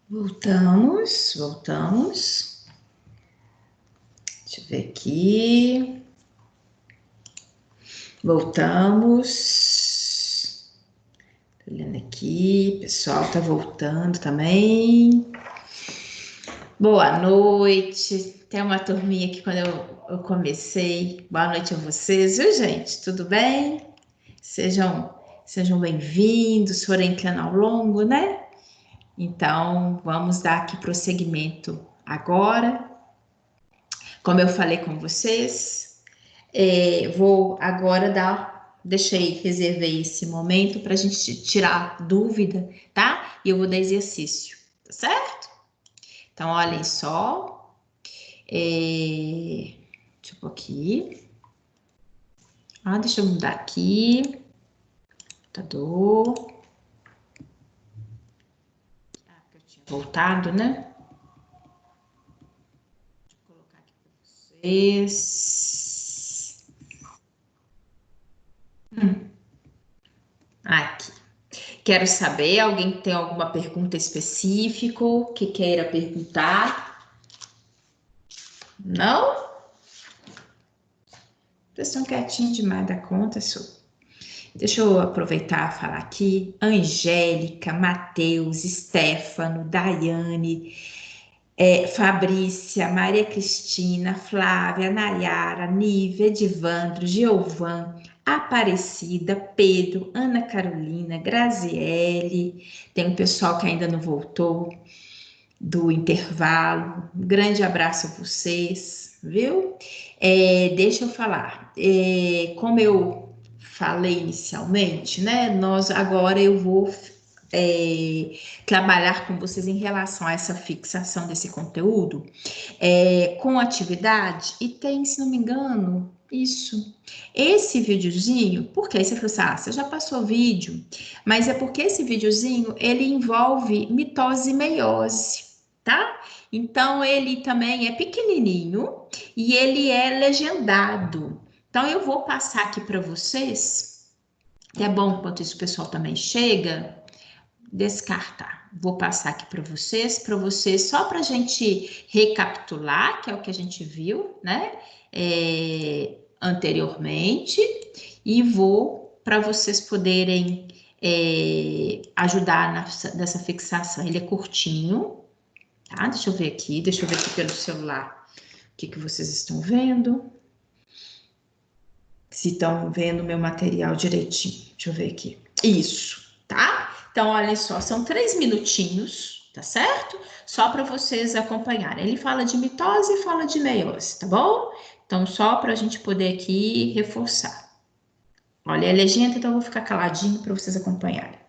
Voltamos. Deixa eu ver aqui. Voltamos. Tô olhando aqui, o pessoal tá voltando também. Boa noite. Tem uma turminha aqui quando eu comecei. Boa noite a vocês, viu, gente? Tudo bem? Sejam bem-vindos, forem entrando ao longo, né? Então, vamos dar aqui prosseguimento agora. Como eu falei com vocês, vou agora reservei esse momento para a gente tirar dúvida, tá? E eu vou dar exercício, tá certo? Então, olhem só. Deixa eu pôr aqui. Deixa eu mudar aqui. Computador. Eu tinha voltado, né? Deixa eu colocar aqui para vocês. Aqui. Quero saber, alguém tem alguma pergunta específica que queira perguntar? Não? Vocês estão quietinhos demais da conta, sou. Deixa eu aproveitar e falar aqui. Angélica, Matheus, Stefano, Daiane, Fabrícia, Maria Cristina, Flávia, Nayara, Nívia, Edivandro, Giovan, Aparecida, Pedro, Ana Carolina, Graziele. Tem um pessoal que ainda não voltou do intervalo. Um grande abraço a vocês, viu? Deixa eu falar. Como eu falei inicialmente, né? Agora eu vou trabalhar com vocês em relação a essa fixação desse conteúdo com atividade e tem, se não me engano, esse videozinho, porque aí você falou assim, você já passou o vídeo, mas é porque esse videozinho ele envolve mitose e meiose, tá? Então ele também é pequenininho e ele é legendado. Então eu vou passar aqui para vocês. É bom enquanto isso o pessoal também chega descartar. Vou passar aqui para vocês só para a gente recapitular, que é o que a gente viu, né? Anteriormente, e vou para vocês poderem ajudar nessa fixação. Ele é curtinho, tá? Deixa eu ver aqui pelo celular o que vocês estão vendo. Se estão vendo meu material direitinho. Deixa eu ver aqui. Isso, tá? Então, olha só, são 3 minutinhos, tá certo? Só para vocês acompanharem. Ele fala de mitose e fala de meiose, tá bom? Então, só para a gente poder aqui reforçar. Olha, é legenda, então eu vou ficar caladinho para vocês acompanharem.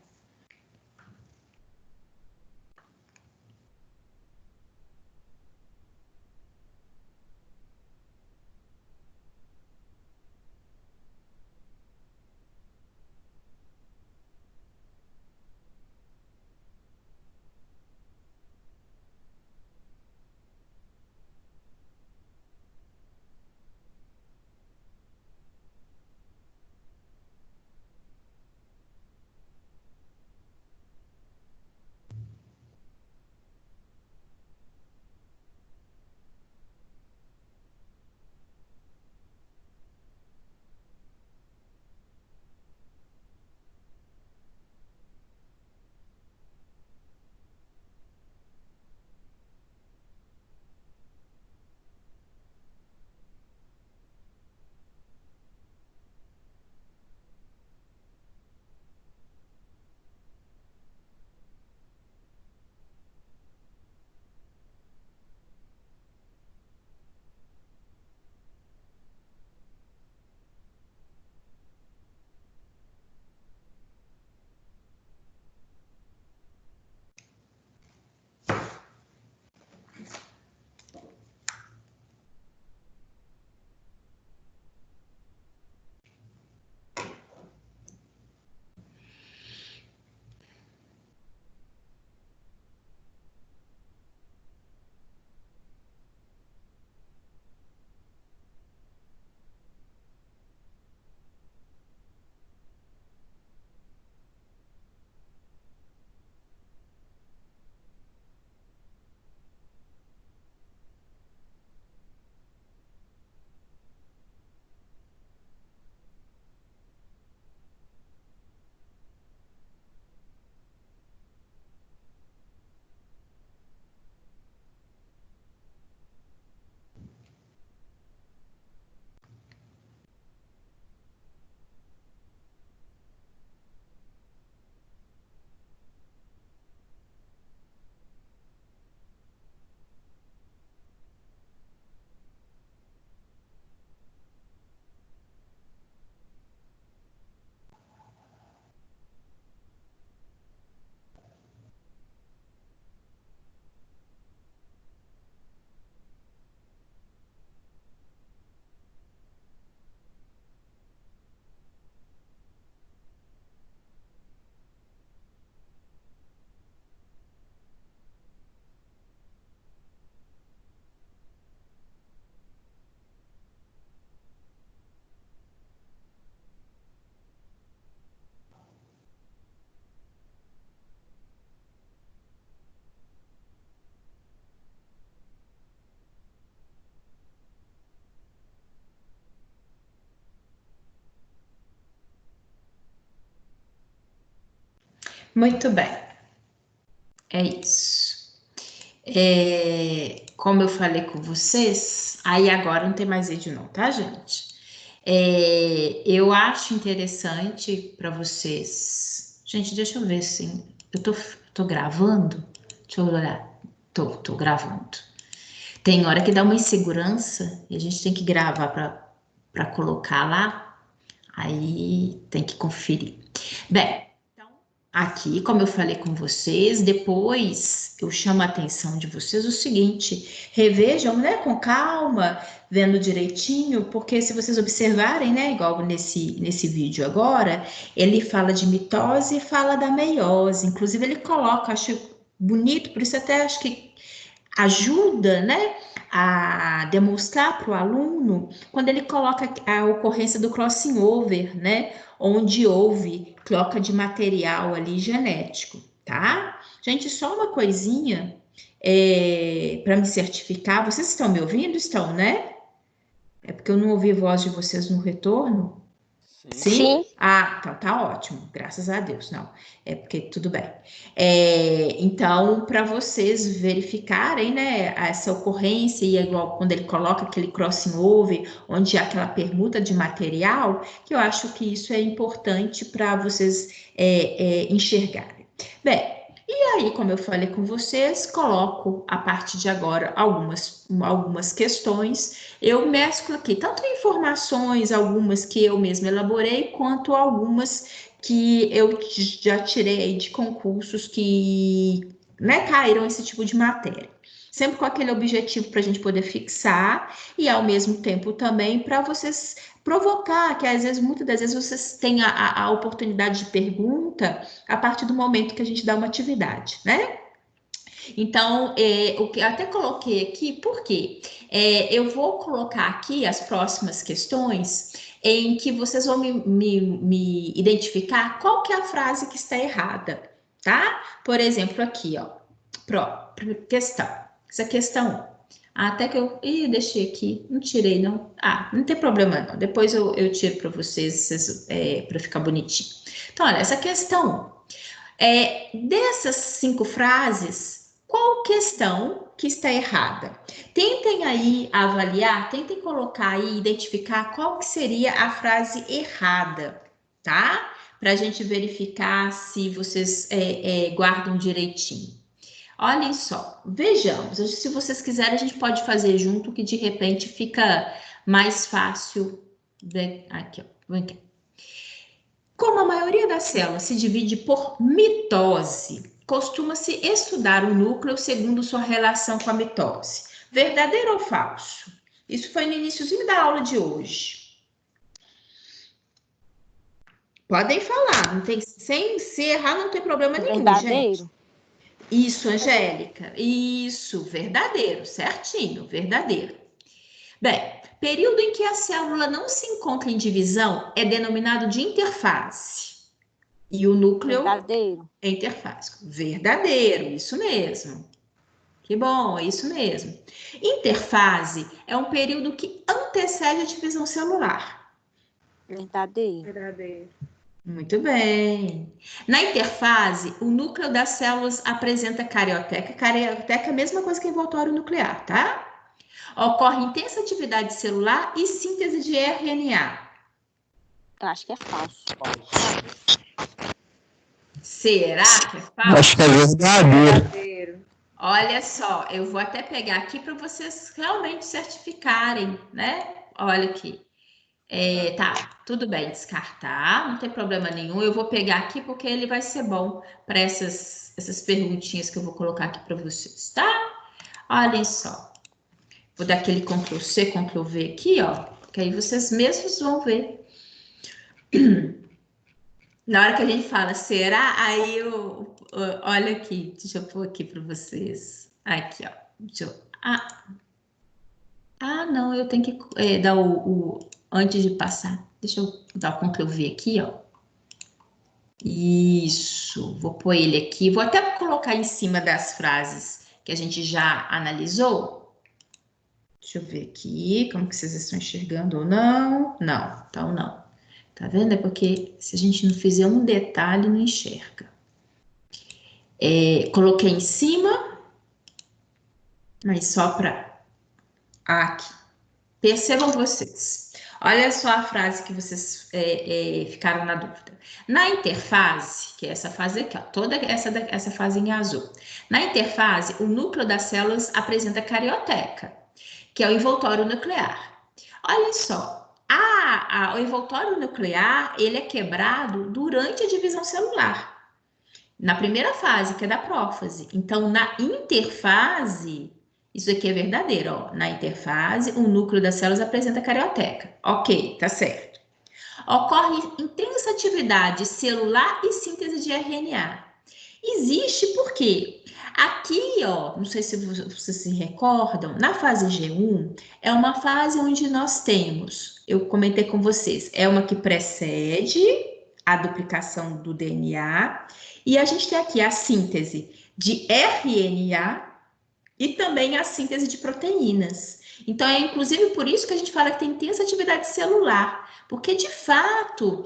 Muito bem. É isso. Como eu falei com vocês, aí agora não tem mais vídeo não, tá, gente? Eu acho interessante para vocês. Gente, deixa eu ver se eu tô gravando. Deixa eu olhar. Tô gravando. Tem hora que dá uma insegurança e a gente tem que gravar para colocar lá. Aí tem que conferir. Bem, então, aqui, como eu falei com vocês, depois eu chamo a atenção de vocês o seguinte: revejam, né, com calma, vendo direitinho, porque se vocês observarem, né, igual nesse vídeo agora, ele fala de mitose e fala da meiose. Inclusive, ele coloca, acho bonito, por isso até acho que ajuda, né, a demonstrar para o aluno quando ele coloca a ocorrência do crossing over, né, onde houve troca de material ali genético, tá? Gente, só uma coisinha para me certificar. Vocês estão me ouvindo? Estão, né? É porque eu não ouvi a voz de vocês no retorno. Sim? Sim. Ah, então tá ótimo, graças a Deus. Não, é porque tudo bem. Então, para vocês verificarem, né, essa ocorrência, e é igual quando ele coloca aquele crossing over, onde há aquela permuta de material, que eu acho que isso é importante para vocês enxergarem. Bem, e aí, como eu falei com vocês, coloco a partir de agora algumas questões. Eu mesclo aqui tanto informações, algumas que eu mesma elaborei, quanto algumas que eu já tirei de concursos que, né, caíram esse tipo de matéria. Sempre com aquele objetivo para a gente poder fixar e, ao mesmo tempo, também para vocês provocar, que às vezes, muitas das vezes, vocês têm a oportunidade de pergunta a partir do momento que a gente dá uma atividade, né? Então, o que eu até coloquei aqui, por quê? Eu vou colocar aqui as próximas questões em que vocês vão me identificar qual que é a frase que está errada, tá? Por exemplo, aqui, ó, questão. Essa questão. Até que eu deixei aqui, não tirei, não. Ah, não tem problema, não. Depois eu tiro para vocês para ficar bonitinho. Então, olha, essa questão. Dessas 5 frases, qual questão que está errada? Tentem aí avaliar, tentem colocar aí, identificar qual que seria a frase errada, tá? Para a gente verificar se vocês guardam direitinho. Olhem só, vejamos. Se vocês quiserem, a gente pode fazer junto, que de repente fica mais fácil. Aqui, ó. Vem aqui. Como a maioria das células se divide por mitose, costuma-se estudar o núcleo segundo sua relação com a mitose. Verdadeiro ou falso? Isso foi no iníciozinho da aula de hoje. Podem falar, não tem, sem se errar não tem problema nenhum, Verdadeiro. gente. Isso, Angélica. Isso, verdadeiro, certinho, verdadeiro. Bem, período em que a célula não se encontra em divisão é denominado de interfase. E o núcleo Verdadeiro. é interfásico. Verdadeiro, isso mesmo. Que bom, é isso mesmo. Interfase é um período que antecede a divisão celular. Verdadeiro. Verdadeiro. Muito bem. Na interfase, o núcleo das células apresenta carioteca. Carioteca é a mesma coisa que envoltório nuclear, tá? Ocorre intensa atividade celular e síntese de RNA. Eu acho que é falso. Será que é falso? Acho que é verdadeiro. Verdadeiro. Olha só, eu vou até pegar aqui para vocês realmente certificarem, né? Olha aqui. Tá, tudo bem, descartar, não tem problema nenhum. Eu vou pegar aqui porque ele vai ser bom para essas perguntinhas que eu vou colocar aqui para vocês, tá? Olhem só. Vou dar aquele Ctrl+C, Ctrl+V aqui, ó, que aí vocês mesmos vão ver. Na hora que a gente fala, será? Aí olha aqui, deixa eu pôr aqui para vocês. Aqui, ó. Não, eu tenho que dar antes de passar. Deixa eu dar o Ctrl+V aqui, ó. Isso, vou pôr ele aqui. Vou até colocar em cima das frases que a gente já analisou. Deixa eu ver aqui, como que vocês estão enxergando ou não. Não, então não. Tá vendo? É porque se a gente não fizer um detalhe, não enxerga. Coloquei em cima, mas só para aqui. Percebam vocês. Olha só a frase que vocês ficaram na dúvida. Na interfase, que é essa fase aqui, ó, toda essa fase em azul. Na interfase, o núcleo das células apresenta carioteca, que é o envoltório nuclear. Olha só, o envoltório nuclear, ele é quebrado durante a divisão celular. Na primeira fase, que é da prófase. Então, na interfase, isso aqui é verdadeiro, ó. Na interfase, o núcleo das células apresenta carioteca. Ok, tá certo. Ocorre intensa atividade celular e síntese de RNA. Existe porque aqui, ó, não sei se vocês se recordam, na fase G1 é uma fase onde nós temos, eu comentei com vocês, é uma que precede a duplicação do DNA e a gente tem aqui a síntese de RNA e também a síntese de proteínas. Então, é inclusive por isso que a gente fala que tem intensa atividade celular, porque de fato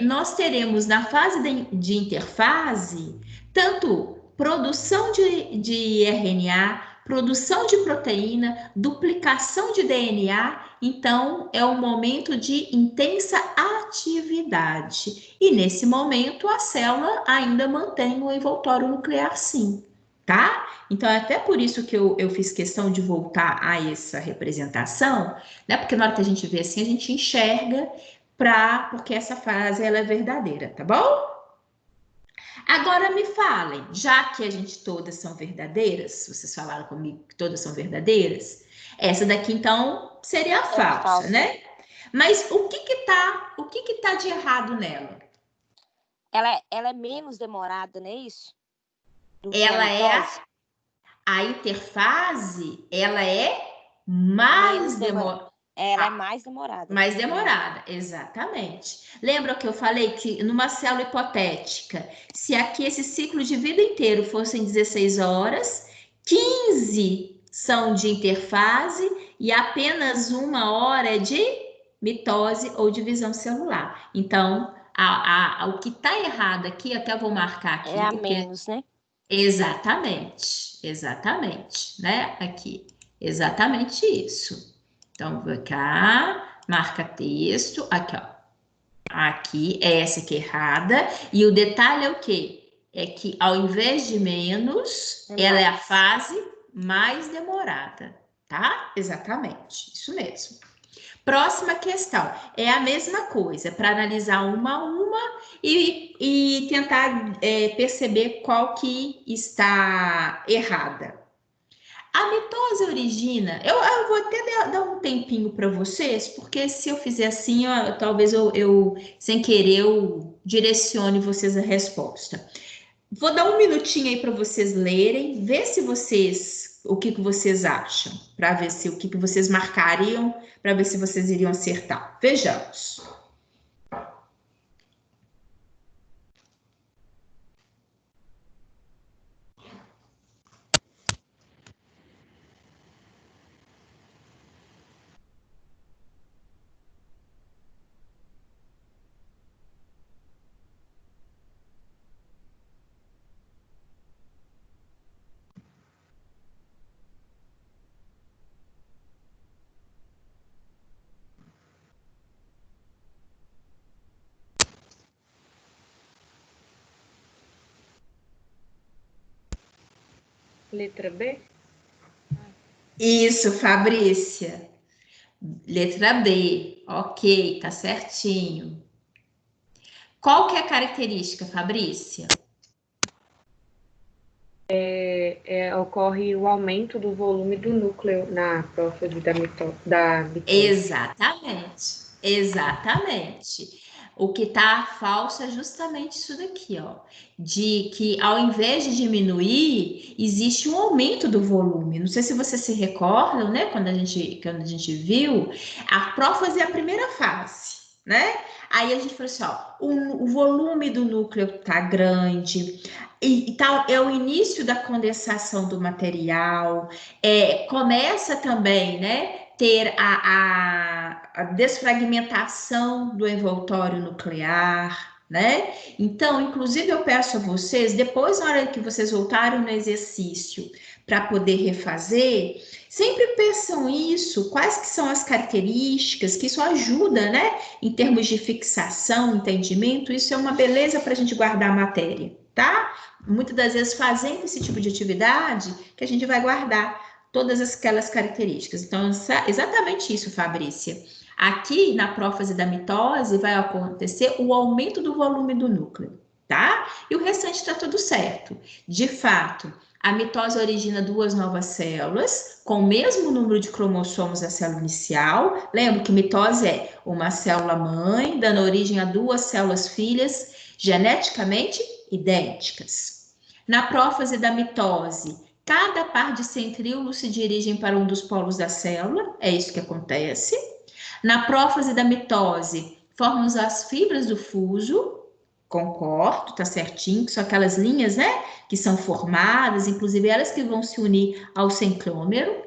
nós teremos na fase de interfase tanto produção de RNA, produção de proteína, duplicação de DNA. Então, é um momento de intensa atividade. E nesse momento, a célula ainda mantém o envoltório nuclear, sim, tá? Então, é até por isso que eu fiz questão de voltar a essa representação, né? Porque na hora que a gente vê assim, a gente enxerga porque essa frase ela é verdadeira, tá bom? Agora me falem, já que a gente todas são verdadeiras, vocês falaram comigo que todas são verdadeiras, essa daqui então seria a falsa, né? Mas o que tá de errado nela? Ela é menos demorada, não é isso? Do que Ela é mitose? a interfase, ela é mais demorada. Ela é mais demorada. Mais demorada, exatamente. Lembra que eu falei que numa célula hipotética, se aqui esse ciclo de vida inteiro fossem 16 horas, 15 são de interfase e apenas 1 hora é de mitose ou divisão celular. Então, o que está errado aqui, até vou marcar aqui, É a porque menos, né? exatamente, né? Aqui, exatamente isso. Então, vou cá, marca texto, aqui, ó. Aqui, é essa aqui errada. E o detalhe é o quê? É que ao invés de menos, ela é a fase mais demorada, tá? Exatamente, isso mesmo. Próxima questão, é a mesma coisa, para analisar uma a uma e tentar perceber qual que está errada. A mitose origina, eu vou até dar um tempinho para vocês, porque se eu fizer assim, talvez eu, sem querer, eu direcione vocês a resposta. Vou dar um minutinho aí para vocês lerem, ver se vocês, o que vocês acham, para ver se o que vocês marcariam, para ver se vocês iriam acertar. Vejamos. Letra B? Isso, Fabrícia. Letra B. Ok, tá certinho. Qual que é a característica, Fabrícia? Ocorre o aumento do volume do núcleo na prófase da mitose. Exatamente. O que tá falso é justamente isso daqui, ó. De que ao invés de diminuir, existe um aumento do volume. Não sei se vocês se recordam, né? Quando a gente viu, a prófase é a primeira fase, né? Aí a gente falou assim, ó, o volume do núcleo tá grande, e tal, é o início da condensação do material, começa também, né? Ter a desfragmentação do envoltório nuclear, né? Então, inclusive, eu peço a vocês, depois, na hora que vocês voltarem no exercício, para poder refazer, sempre peçam isso, quais que são as características, que isso ajuda, né? Em termos de fixação, entendimento, isso é uma beleza para a gente guardar a matéria, tá? Muitas das vezes, fazendo esse tipo de atividade, que a gente vai guardar todas aquelas características. Então, exatamente isso, Fabrícia. Aqui, na prófase da mitose, vai acontecer o aumento do volume do núcleo, tá? E o restante está tudo certo. De fato, a mitose origina duas novas células, com o mesmo número de cromossomos da célula inicial. Lembra que mitose é uma célula mãe, dando origem a duas células filhas, geneticamente idênticas. Na prófase da mitose, cada par de centríolos se dirigem para um dos polos da célula, é isso que acontece. Na prófase da mitose, formam-se as fibras do fuso, concordo, tá certinho, que são aquelas linhas, né, que são formadas, inclusive elas que vão se unir ao centrômero.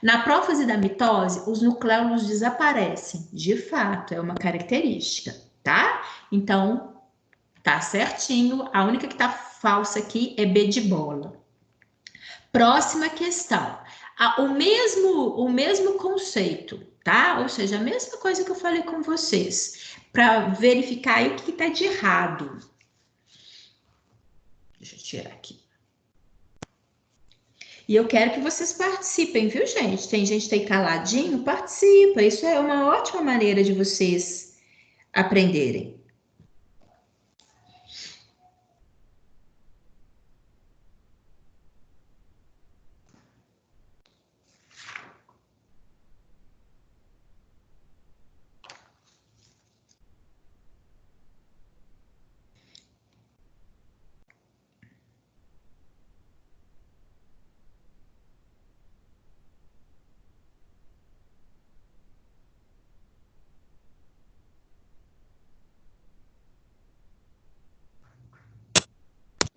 Na prófase da mitose, os nucleolos desaparecem, de fato, é uma característica, tá? Então, tá certinho, a única que tá falsa aqui é B de bola. Próxima questão. O mesmo conceito, tá? Ou seja, a mesma coisa que eu falei com vocês, para verificar aí o que está de errado. Deixa eu tirar aqui. E eu quero que vocês participem, viu, gente? Tem gente que tá aí caladinho, participa. Isso é uma ótima maneira de vocês aprenderem.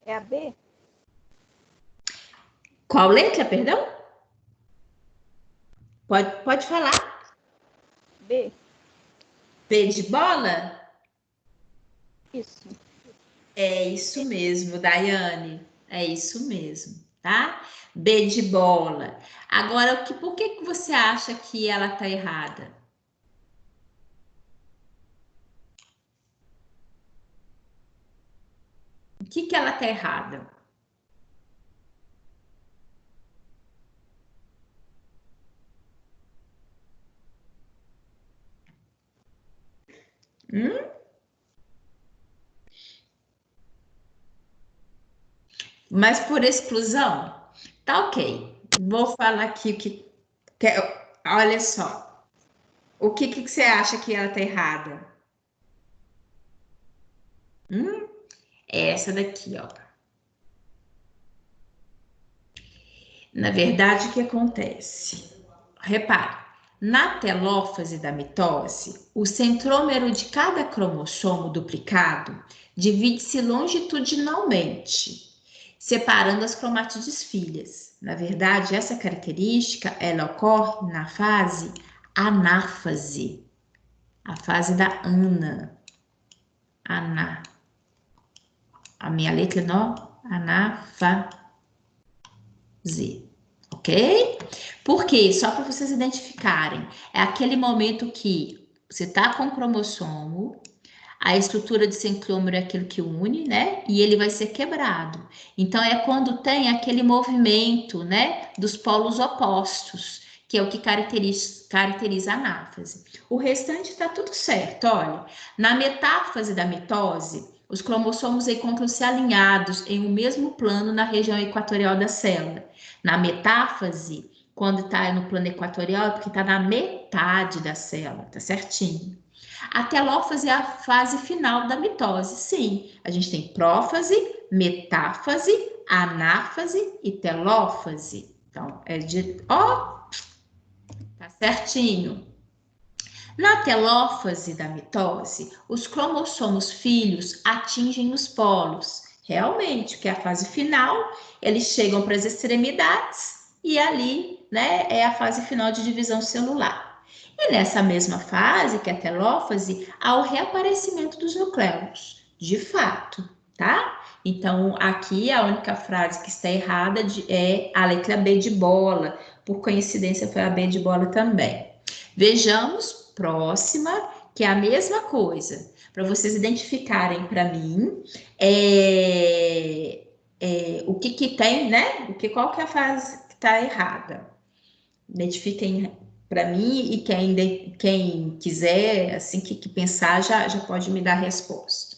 É a B? Qual letra, perdão? Pode falar. B. B de bola? Isso. É isso mesmo, Daiane. É isso mesmo, tá? B de bola. Agora, por que você acha que ela tá errada? O que ela tá errada? Mas por exclusão? Tá ok. Vou falar aqui o olha só. O que você acha que ela tá errada? É essa daqui, ó. Na verdade, o que acontece? Repare, na telófase da mitose, o centrômero de cada cromossomo duplicado divide-se longitudinalmente, separando as cromátides filhas. Na verdade, essa característica ela ocorre na fase anáfase, a fase da ana. Aná. A minha letra não, anáfase. Ok? Por quê? Só para vocês identificarem. É aquele momento que você tá com o cromossomo, a estrutura de centrômero é aquilo que une, né? E ele vai ser quebrado. Então, é quando tem aquele movimento, né? Dos polos opostos, que é o que caracteriza a anáfase. O restante está tudo certo, olha. Na metáfase da mitose, os cromossomos encontram-se alinhados em um mesmo plano na região equatorial da célula. Na metáfase, quando está no plano equatorial, é porque está na metade da célula, tá certinho. A telófase é a fase final da mitose. Sim, a gente tem prófase, metáfase, anáfase e telófase. Então, é de... Ó, tá certinho. Na telófase da mitose, os cromossomos filhos atingem os polos. Realmente, que é a fase final, eles chegam para as extremidades e ali, né, é a fase final de divisão celular. E nessa mesma fase, que é a telófase, há o reaparecimento dos nucleolos. de fato, tá? Então, aqui a única frase que está errada é a letra B de bola. Por coincidência, foi a B de bola também. Vejamos, próxima, que é a mesma coisa. Para vocês identificarem para mim o que tem, né? Qual que é a frase que está errada. Identifiquem para mim e quem quiser, assim que pensar, já pode me dar a resposta.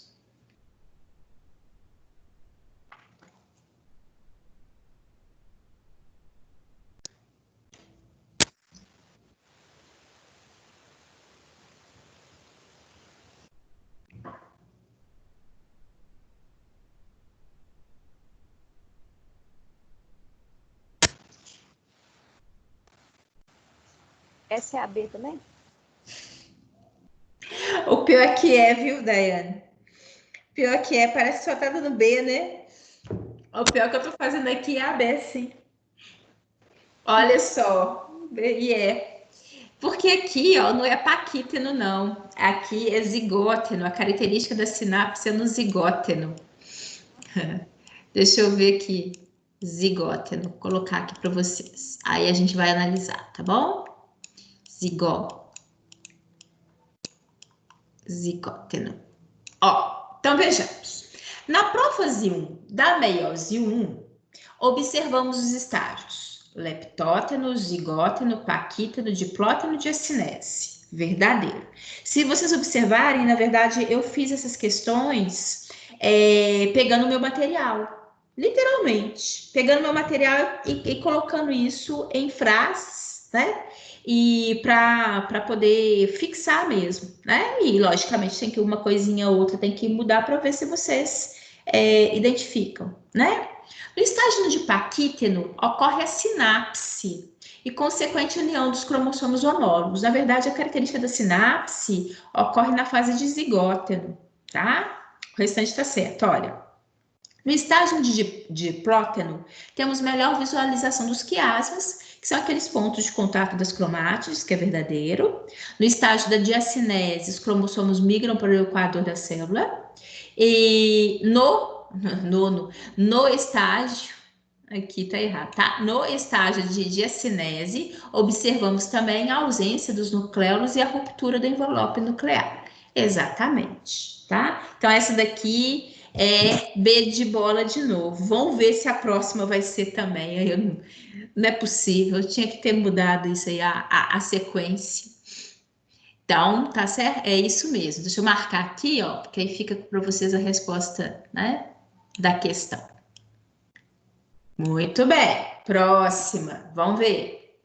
Essa é a B também? O pior que é, viu, Daiane? Pior que é, parece que só tá dando B, né? O pior que eu tô fazendo aqui é a B, sim. Olha só, B e E. Porque aqui, ó, não é paquíteno, não. Aqui é zigóteno. A característica da sinapse é no zigóteno. Deixa eu ver aqui. Zigóteno. Vou colocar aqui para vocês. Aí a gente vai analisar, tá bom? Zigóteno. Ó, então vejamos. Na prófase 1 da meiose 1, observamos os estágios: leptóteno, zigóteno, paquíteno, diplóteno, diacinese. Verdadeiro. Se vocês observarem, na verdade, eu fiz essas questões pegando o meu material. Literalmente, pegando meu material e colocando isso em frases, né? E para poder fixar mesmo, né? E logicamente tem que uma coisinha ou outra tem que mudar para ver se vocês identificam, né? No estágio de paquíteno ocorre a sinapse e consequente união dos cromossomos homólogos. Na verdade, a característica da sinapse ocorre na fase de zigóteno, tá? O restante está certo, olha. No estágio de próteno, temos melhor visualização dos quiasmas, que são aqueles pontos de contato das cromátides, que é verdadeiro. No estágio da diacinese, os cromossomos migram para o equador da célula. E no estágio, aqui tá errado, tá? No estágio de diacinese, observamos também a ausência dos nucleolos e a ruptura do envelope nuclear. Exatamente, tá? Então, essa daqui é B de bola de novo. Vamos ver se a próxima vai ser também. Não é possível, eu tinha que ter mudado isso aí, a sequência. Então, tá certo? É isso mesmo. Deixa eu marcar aqui, ó, porque aí fica para vocês a resposta, né, da questão. Muito bem. Próxima. Vamos ver.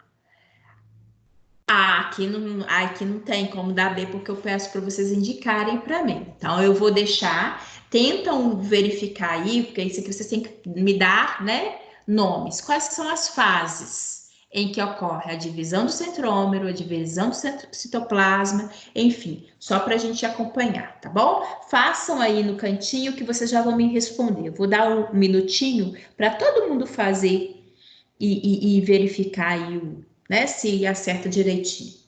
Aqui não tem como dar B, porque eu peço para vocês indicarem para mim. Então, eu vou deixar. Tentam verificar aí, porque isso aqui vocês têm que me dar, né, nomes. Quais são as fases em que ocorre a divisão do centrômero, a divisão do citoplasma, enfim, só para a gente acompanhar, tá bom? Façam aí no cantinho que vocês já vão me responder. Eu vou dar um minutinho para todo mundo fazer e verificar aí, né, se acerta direitinho.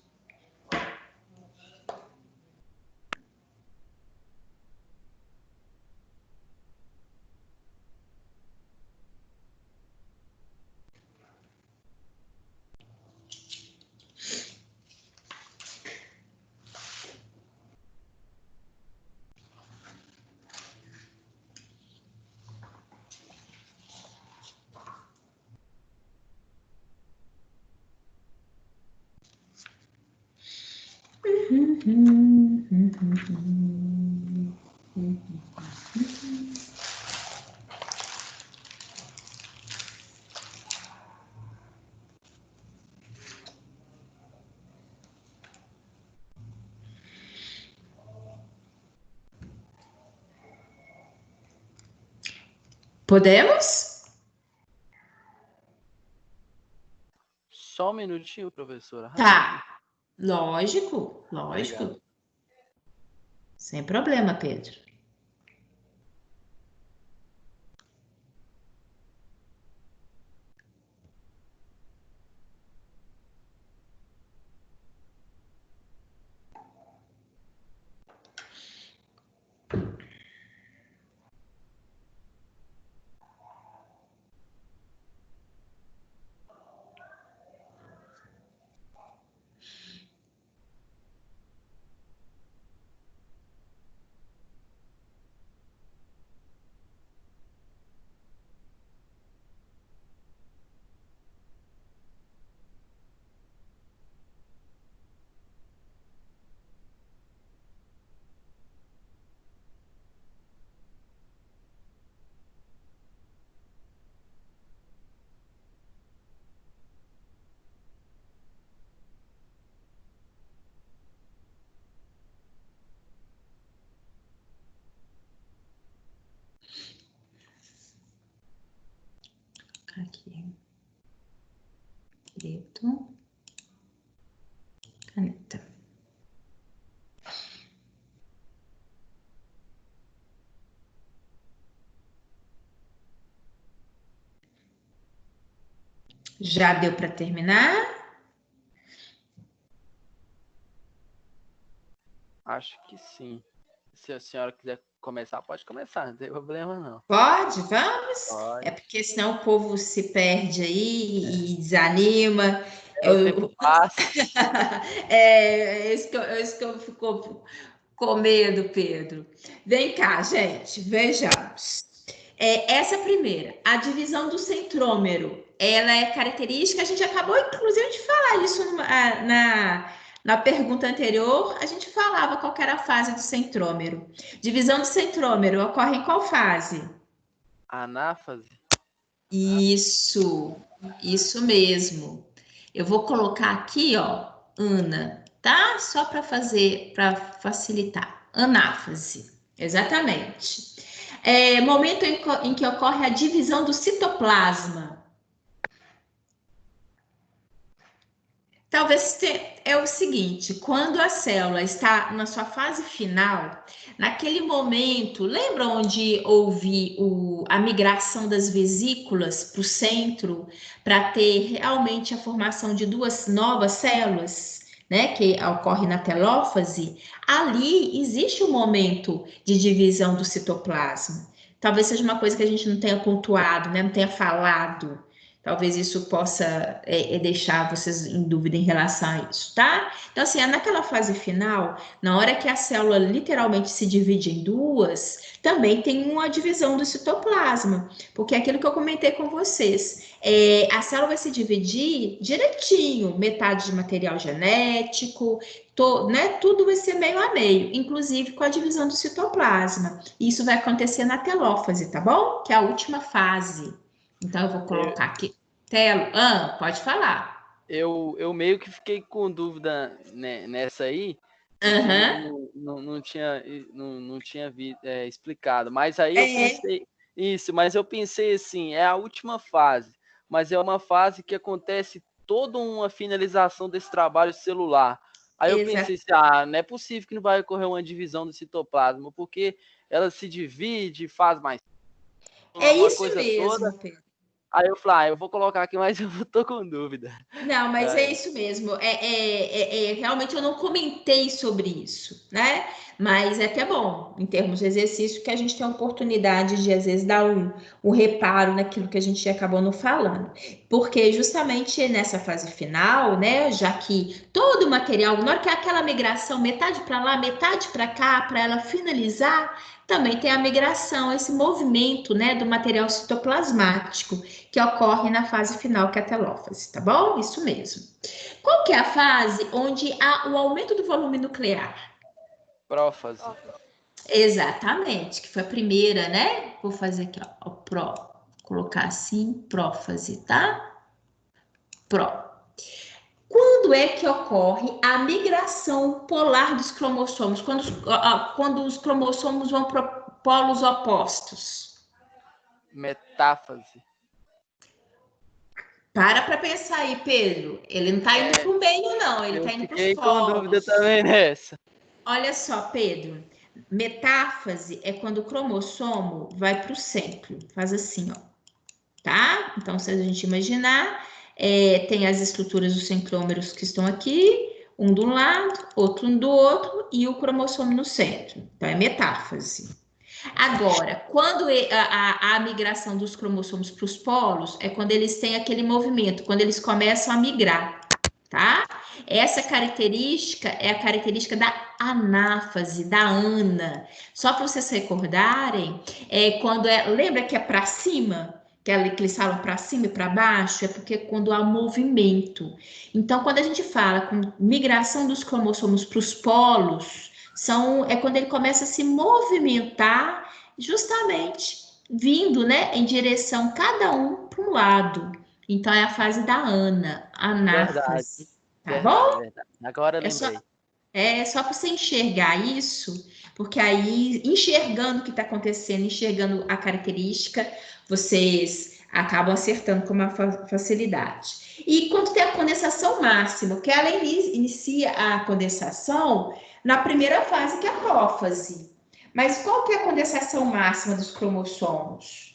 Podemos? Só um minutinho, professora, rapidinho. Tá. Lógico, lógico. Obrigado. Sem problema, Pedro. colocar aqui. Preto. Caneta. Já deu para terminar? Acho que sim. Se a senhora quiser começar, pode começar, não tem problema não. Pode, vamos? Pode. É porque senão o povo se perde aí e desanima. O tempo passa. É isso que eu fico com medo, Pedro. Vem cá, gente, vejamos. Essa primeira, a divisão do centrômero, ela é característica, a gente acabou, inclusive, de falar isso na pergunta anterior, a gente falava qual que era a fase do centrômero. Divisão do centrômero ocorre em qual fase? Anáfase? Isso mesmo. Eu vou colocar aqui, ó, Ana, tá? Só para facilitar. Anáfase, exatamente. Momento em que ocorre a divisão do citoplasma. Talvez é o seguinte, quando a célula está na sua fase final, naquele momento, lembra onde houve a migração das vesículas para o centro, para ter realmente a formação de duas novas células, né, que ocorre na telófase? Ali existe um momento de divisão do citoplasma. Talvez seja uma coisa que a gente não tenha pontuado, né, não tenha falado. Talvez isso possa deixar vocês em dúvida em relação a isso, tá? Então, assim, naquela fase final, na hora que a célula literalmente se divide em duas, também tem uma divisão do citoplasma, porque é aquilo que eu comentei com vocês, a célula vai se dividir direitinho, metade de material genético, né, tudo vai ser meio a meio, inclusive com a divisão do citoplasma. Isso vai acontecer na telófase, tá bom? Que é a última fase. Então, eu vou colocar aqui. Telo, pode falar. Eu meio que fiquei com dúvida nessa aí, Uhum. não tinha explicado. Mas aí eu pensei, mas eu pensei assim, é a última fase, mas é uma fase que acontece toda uma finalização desse trabalho celular. Aí eu pensei assim, não é possível que não vai ocorrer uma divisão do citoplasma, porque ela se divide, faz mais. É Uma isso coisa mesmo, toda. Pedro. Aí eu falei, eu vou colocar aqui, mas eu tô com dúvida. Não, mas é isso mesmo. Realmente eu não comentei sobre isso, né? Mas é até bom, em termos de exercício, que a gente tem a oportunidade de, às vezes, dar um reparo naquilo que a gente acabou não falando. Porque justamente nessa fase final, né? Já que todo o material, na hora que é aquela migração, metade para lá, metade para cá, para ela finalizar, também tem a migração, esse movimento, né, do material citoplasmático que ocorre na fase final, que é a telófase, tá bom? Isso mesmo. Qual que é a fase onde há o aumento do volume nuclear? Prófase. Exatamente, que foi a primeira, né? Vou fazer aqui, ó, colocar assim, prófase, tá? Pró. Quando é que ocorre a migração polar dos cromossomos? Quando os cromossomos vão para polos opostos? Metáfase. Para pensar aí, Pedro. Ele não está indo para o meio, não. Ele está indo para os polos. Fiquei com dúvida também nessa. Olha só, Pedro. Metáfase é quando o cromossomo vai para o centro. Faz assim, ó. Tá? Então, se a gente imaginar, tem as estruturas dos centrômeros que estão aqui, um de um lado, outro do outro, e o cromossomo no centro. Então, é metáfase. Agora, quando a migração dos cromossomos para os polos, é quando eles têm aquele movimento, quando eles começam a migrar, tá? Essa característica é a característica da anáfase, da ana. Só para vocês recordarem, lembra que é para cima? Que eles falam para cima e para baixo, é porque quando há movimento. Então, quando a gente fala com migração dos cromossomos para os polos, é quando ele começa a se movimentar, justamente vindo, né, em direção cada um para um lado. Então é a fase da ana, anáfase, tá bom? Verdade. Agora eu lembrei. É só para você enxergar isso, porque aí, enxergando o que está acontecendo, enxergando a característica, vocês acabam acertando com uma facilidade. E quando tem a condensação máxima, que ela inicia a condensação na primeira fase, que é a prófase. Mas qual que é a condensação máxima dos cromossomos?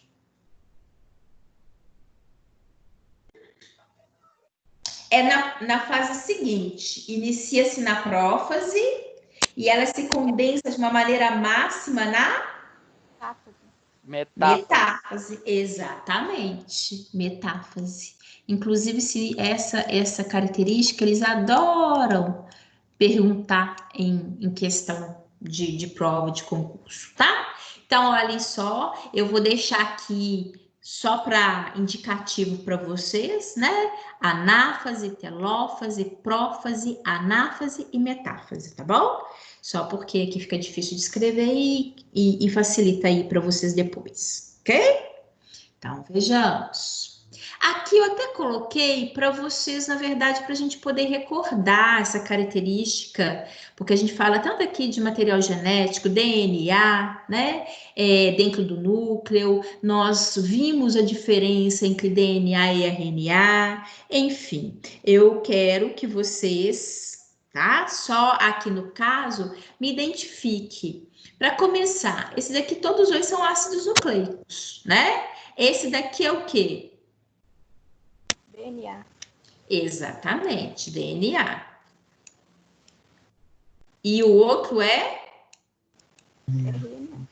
É na fase seguinte, inicia-se na prófase e ela se condensa de uma maneira máxima na metáfase. Exatamente, metáfase. Inclusive, se essa característica, eles adoram perguntar em questão de prova, de concurso, tá? Então, olhem só, eu vou deixar aqui só para indicativo para vocês, né? Anáfase, telófase, prófase, anáfase e metáfase, tá bom? Só porque aqui fica difícil de escrever e facilita aí para vocês depois, ok? Então, vejamos. Aqui eu até coloquei para vocês, na verdade, para a gente poder recordar essa característica, porque a gente fala tanto aqui de material genético, DNA, né? Dentro do núcleo, nós vimos a diferença entre DNA e RNA, enfim, eu quero que vocês, tá? Só aqui no caso, me identifique. Para começar, esse daqui, todos dois são ácidos nucleicos, né? Esse daqui é o quê? DNA. Exatamente, DNA. E o outro é?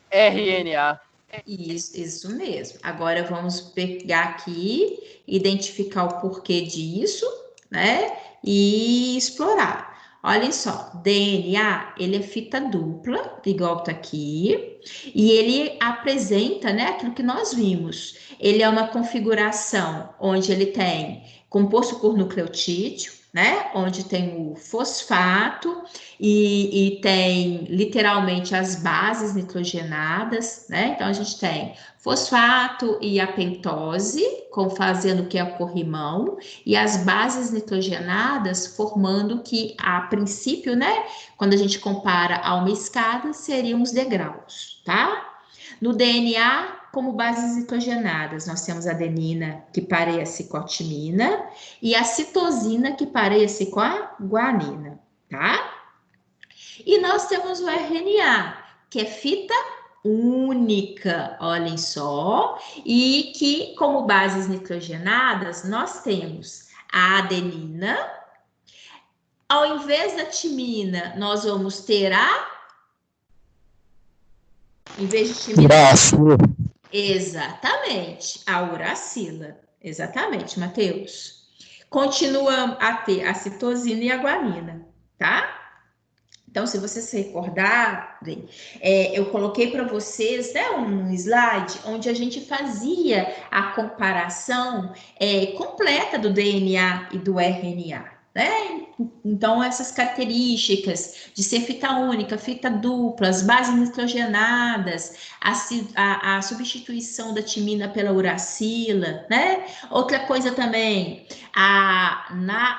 RNA. Isso mesmo. Agora vamos pegar aqui, identificar o porquê disso, né? E explorar. Olhem só, DNA, ele é fita dupla, igual tá aqui, e ele apresenta, né, aquilo que nós vimos. Ele é uma configuração onde ele tem composto por nucleotídeo, né, onde tem o fosfato e tem literalmente as bases nitrogenadas, né? Então a gente tem fosfato e a pentose, fazendo o que é o corrimão, e as bases nitrogenadas formando que, a princípio, né, quando a gente compara a uma escada, seriam os degraus, tá? No DNA, como bases nitrogenadas, nós temos a adenina, que pareia-se com a timina, e a citosina, que pareia-se com a guanina, tá? E nós temos o RNA, que é fita única, olhem só, e que, como bases nitrogenadas, nós temos a adenina. Ao invés da timina, nós vamos ter em vez de timina... Uracila. Exatamente, a uracila. Exatamente, Matheus. Continua a ter a citosina e a guanina, tá? Então, se vocês se recordarem, eu coloquei para vocês, né, um slide onde a gente fazia a comparação completa do DNA e do RNA. Né? Então, essas características de ser fita única, fita dupla, as bases nitrogenadas, a substituição da timina pela uracila, né? Outra coisa também,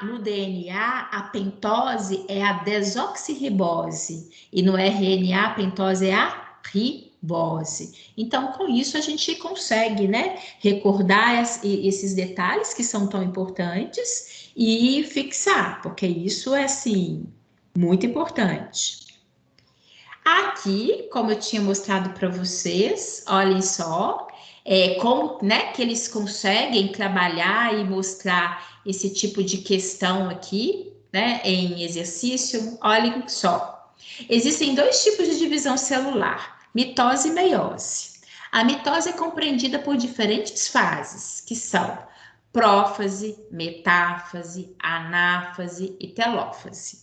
no DNA, a pentose é a desoxirribose e no RNA a pentose é a ribose. Então, com isso, a gente consegue, né, recordar esses detalhes que são tão importantes e fixar, porque isso é, assim, muito importante. Aqui, como eu tinha mostrado para vocês, olhem só, como, né, que eles conseguem trabalhar e mostrar esse tipo de questão aqui, né, em exercício. Olhem só, existem dois tipos de divisão celular, mitose e meiose. A mitose é compreendida por diferentes fases, que são prófase, metáfase, anáfase e telófase.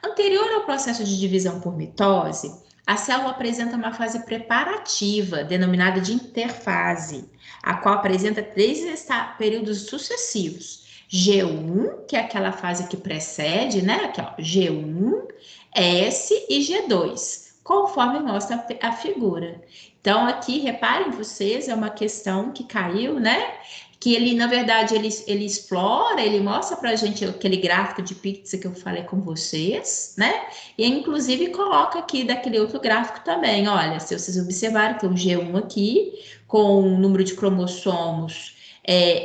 Anterior ao processo de divisão por mitose, a célula apresenta uma fase preparativa, denominada de interfase, a qual apresenta 3 períodos sucessivos. G1, que é aquela fase que precede, né? Aqui, ó, G1, S e G2, conforme mostra a figura. Então, aqui, reparem vocês, é uma questão que caiu, né? Que ele, na verdade, ele explora, ele mostra para a gente aquele gráfico de pizza que eu falei com vocês, né? E, inclusive, coloca aqui daquele outro gráfico também. Olha, se vocês observarem, tem um G1 aqui, com o número de cromossomos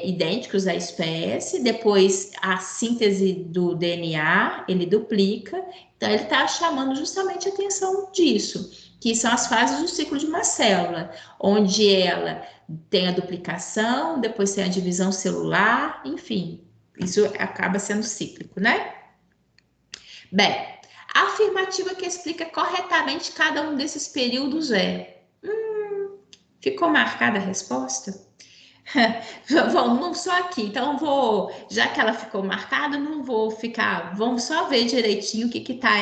idênticos à espécie, depois a síntese do DNA, ele duplica, então ele está chamando justamente a atenção disso, que são as fases do ciclo de uma célula, onde ela tem a duplicação, depois tem a divisão celular, enfim, isso acaba sendo cíclico, né? Bem, a afirmativa que explica corretamente cada um desses períodos ficou marcada a resposta? Vamos só aqui, então já que ela ficou marcada, não vou ficar, vamos só ver direitinho o que tá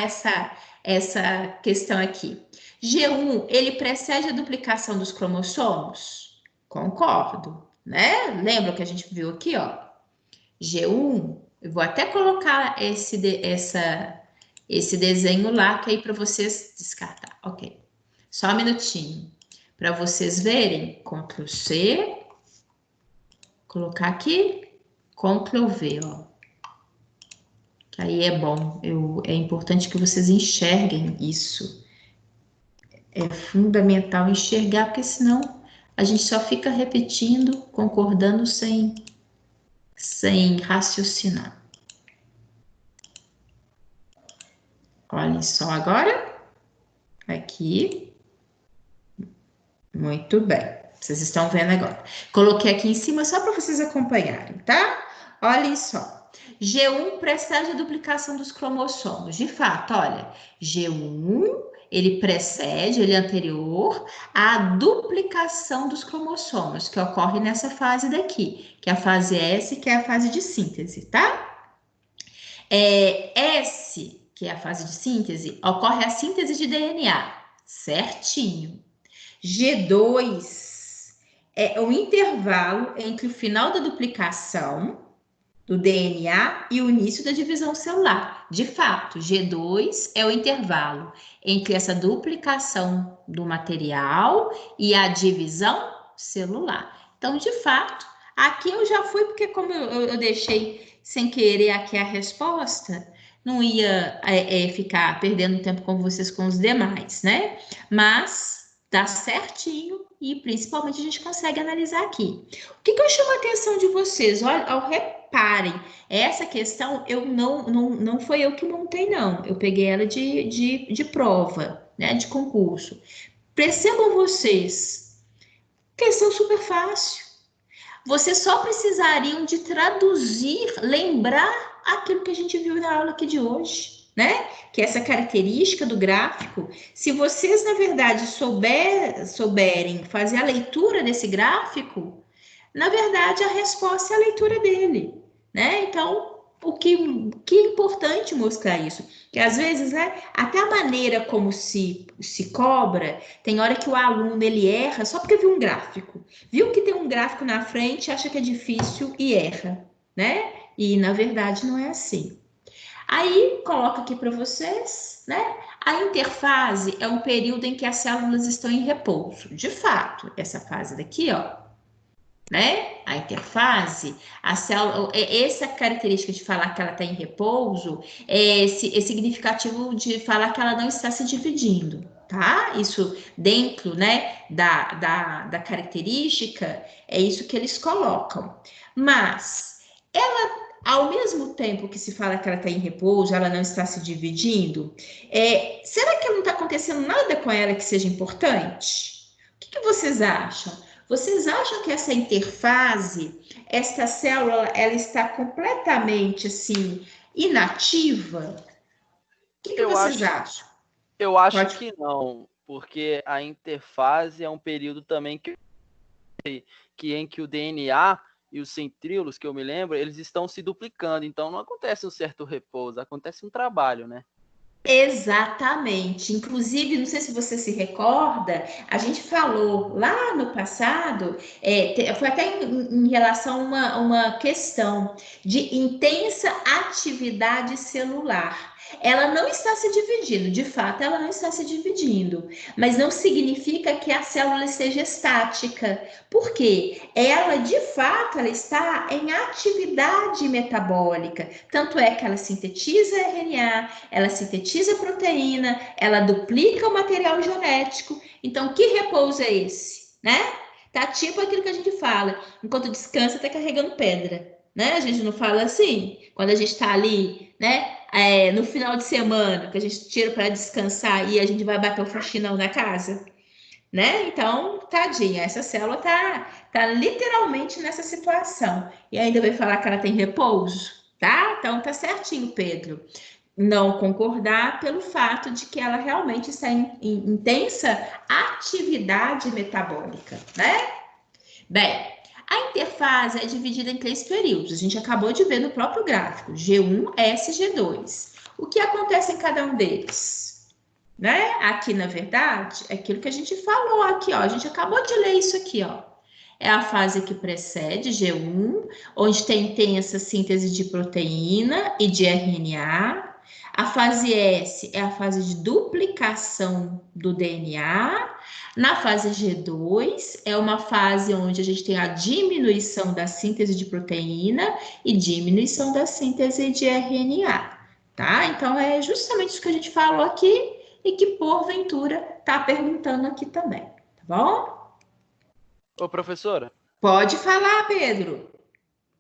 essa questão aqui. G1, ele precede a duplicação dos cromossomos? Concordo, né? Lembra que a gente viu aqui, ó? G1, eu vou até colocar esse desenho lá, que aí para vocês descartar. Ok, só um minutinho, para vocês verem, Ctrl C, colocar aqui, Ctrl V, ó. Que aí é bom, é importante que vocês enxerguem isso. É fundamental enxergar, porque senão a gente só fica repetindo, concordando sem raciocinar. Olhem só agora. Aqui. Muito bem. Vocês estão vendo agora. Coloquei aqui em cima só para vocês acompanharem, tá? Olhem só. G1 precede a duplicação dos cromossomos. De fato, olha, G1, ele precede, ele é anterior à duplicação dos cromossomos, que ocorre nessa fase daqui, que é a fase S, que é a fase de síntese, tá? S, que é a fase de síntese, ocorre a síntese de DNA, certinho. G2 é o intervalo entre o final da duplicação do DNA e o início da divisão celular. De fato, G2 é o intervalo entre essa duplicação do material e a divisão celular. Então, de fato, aqui eu já fui, porque como eu deixei sem querer aqui a resposta, não ia ficar perdendo tempo com vocês com os demais, né? Mas dá certinho e principalmente a gente consegue analisar aqui. O que eu chamo a atenção de vocês? Olha, reparem, essa questão não foi eu que montei, não. Eu peguei ela de prova, né? De concurso. Percebam vocês, questão super fácil. Vocês só precisariam de traduzir, lembrar aquilo que a gente viu na aula aqui de hoje, né? Que é essa característica do gráfico. Se vocês, na verdade, souberem fazer a leitura desse gráfico, na verdade, a resposta é a leitura dele, né? Então, o que é importante mostrar isso? Que às vezes, né, até a maneira como se cobra, tem hora que o aluno ele erra só porque viu um gráfico. Viu que tem um gráfico na frente, acha que é difícil e erra, né? E na verdade não é assim. Aí, coloco aqui para vocês, né? A interfase é um período em que as células estão em repouso. De fato, essa fase daqui, ó, né? A interfase, a célula, essa característica de falar que ela está em repouso é significativo de falar que ela não está se dividindo, tá? Isso dentro, né, da característica, é isso que eles colocam. Mas ela, ao mesmo tempo que se fala que ela está em repouso, ela não está se dividindo, será que não está acontecendo nada com ela que seja importante? O que vocês acham? Vocês acham que essa interfase, esta célula, ela está completamente, assim, inativa? O que vocês acham? Eu acho que não, porque a interfase é um período também em que o DNA e os centríolos, que eu me lembro, eles estão se duplicando, então não acontece um certo repouso, acontece um trabalho, né? Exatamente. Inclusive, não sei se você se recorda, a gente falou lá no passado, foi até em relação a uma questão de intensa atividade celular. Ela não está se dividindo, de fato, ela não está se dividindo, mas não significa que a célula seja estática. Por quê? Ela, de fato, ela está em atividade metabólica. Tanto é que ela sintetiza RNA, ela sintetiza proteína, ela duplica o material genético. Então, que repouso é esse, né? Tá tipo aquilo que a gente fala, enquanto descansa, tá carregando pedra, né? A gente não fala assim, quando a gente tá ali, né? No final de semana, que a gente tira para descansar e a gente vai bater o faxinão na casa, né? Então, tadinha, essa célula tá literalmente nessa situação. E ainda vai falar que ela tem repouso, tá? Então, tá certinho, Pedro. Não concordar pelo fato de que ela realmente está em intensa atividade metabólica, né? Bem, a interfase é dividida em 3 períodos. A gente acabou de ver no próprio gráfico, G1, S, G2. O que acontece em cada um deles? Né? Aqui, na verdade, é aquilo que a gente falou aqui, ó. A gente acabou de ler isso aqui, ó. É a fase que precede G1, onde tem essa síntese de proteína e de RNA. A fase S é a fase de duplicação do DNA. Na fase G2, é uma fase onde a gente tem a diminuição da síntese de proteína e diminuição da síntese de RNA, tá? Então, é justamente isso que a gente falou aqui e que, porventura, tá perguntando aqui também, tá bom? Ô, professora. Pode falar, Pedro.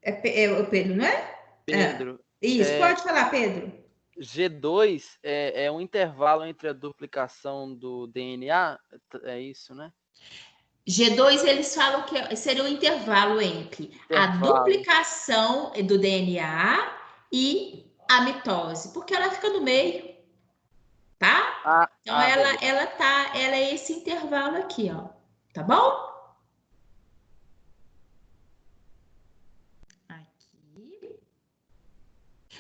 É o Pedro, não é? Pedro. Isso, pode falar, Pedro. G2 é um intervalo entre a duplicação do DNA, é isso, né? G2, eles falam que seria o intervalo entre a duplicação do DNA e a mitose, porque ela fica no meio, tá? Então, ela é esse intervalo aqui, ó. Tá bom? Aqui.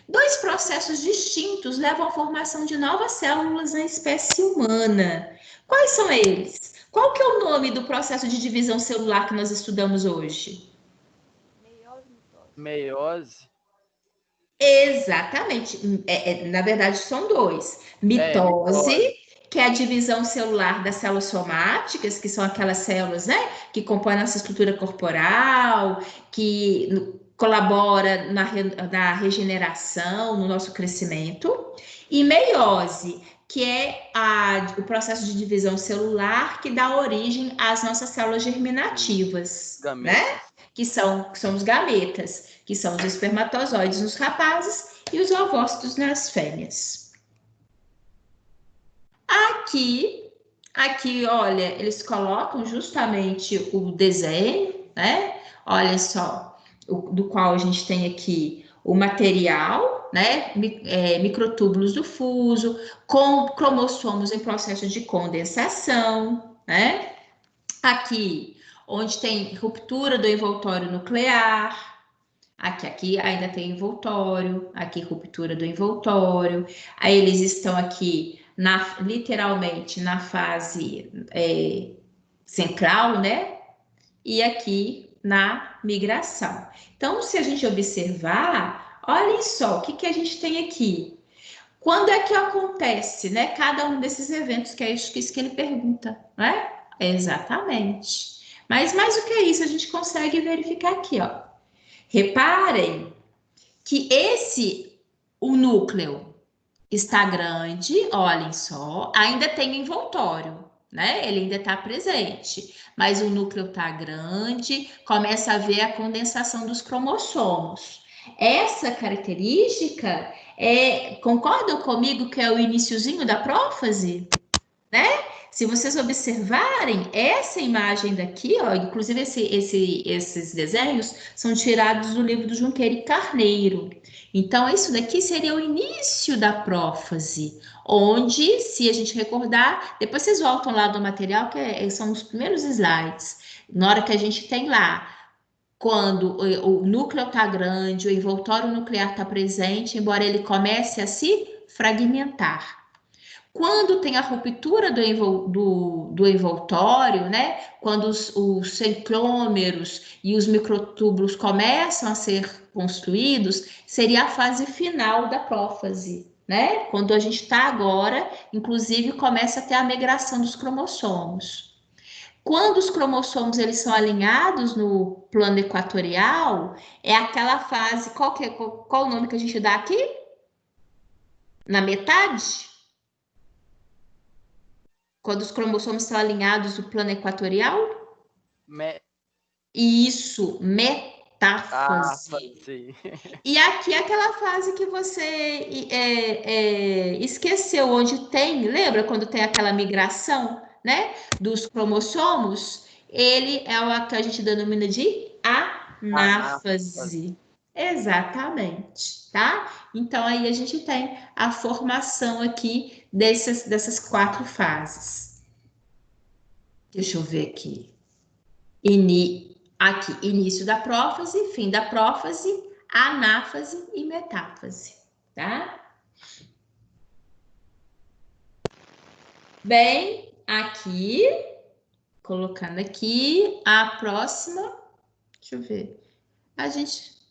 2 processos distintos levam à formação de novas células na espécie humana. Quais são eles? Qual que é o nome do processo de divisão celular que nós estudamos hoje? Meiose. Exatamente. Na verdade, são 2. Mitose, que é a divisão celular das células somáticas, que são aquelas células, né, que compõem a nossa estrutura corporal, que colabora na regeneração, no nosso crescimento. E meiose, que é o processo de divisão celular que dá origem às nossas células germinativas, né? Que são os gametas, que são os espermatozoides nos rapazes e os ovócitos nas fêmeas. Aqui, olha, eles colocam justamente o desenho, né? Olha só, do qual a gente tem aqui o material, né? Microtúbulos do fuso, com cromossomos em processo de condensação, né? Aqui, onde tem ruptura do envoltório nuclear. Aqui ainda tem envoltório, aqui ruptura do envoltório. Aí eles estão aqui literalmente na fase central, né? E aqui na migração. Então, se a gente observar, olhem só, o que a gente tem aqui? Quando é que acontece, né? Cada um desses eventos, que é isso que ele pergunta, né? Exatamente. Mas mais do que isso, a gente consegue verificar aqui, ó. Reparem que o núcleo está grande, olhem só, ainda tem envoltório, né? Ele ainda está presente, mas o núcleo está grande, começa a ver a condensação dos cromossomos. Essa característica concordam comigo que é o iniciozinho da prófase, né? Se vocês observarem essa imagem daqui, ó, inclusive esses desenhos são tirados do livro do Junqueira e Carneiro. Então, isso daqui seria o início da prófase, onde, se a gente recordar, depois vocês voltam lá do material, que são os primeiros slides. Na hora que a gente tem lá, quando o núcleo está grande, o envoltório nuclear está presente, embora ele comece a se fragmentar. Quando tem a ruptura do envoltório, né? Quando os centrômeros e os microtúbulos começam a ser construídos, seria a fase final da prófase, né? Quando a gente está agora, inclusive, começa a ter a migração dos cromossomos. Quando os cromossomos eles são alinhados no plano equatorial, é aquela fase, qual o nome que a gente dá aqui? Na metade? Quando os cromossomos estão alinhados no plano equatorial? Isso, metáfase. E aqui é aquela fase que você esqueceu, onde tem, lembra quando tem aquela migração, né, dos cromossomos? Ele é o que a gente denomina de anáfase. Exatamente, tá? Então, aí a gente tem a formação aqui dessas 4 fases. Deixa eu ver aqui. Aqui, início da prófase, fim da prófase, anáfase e metáfase, tá? Bem, aqui, colocando aqui, a próxima, deixa eu ver,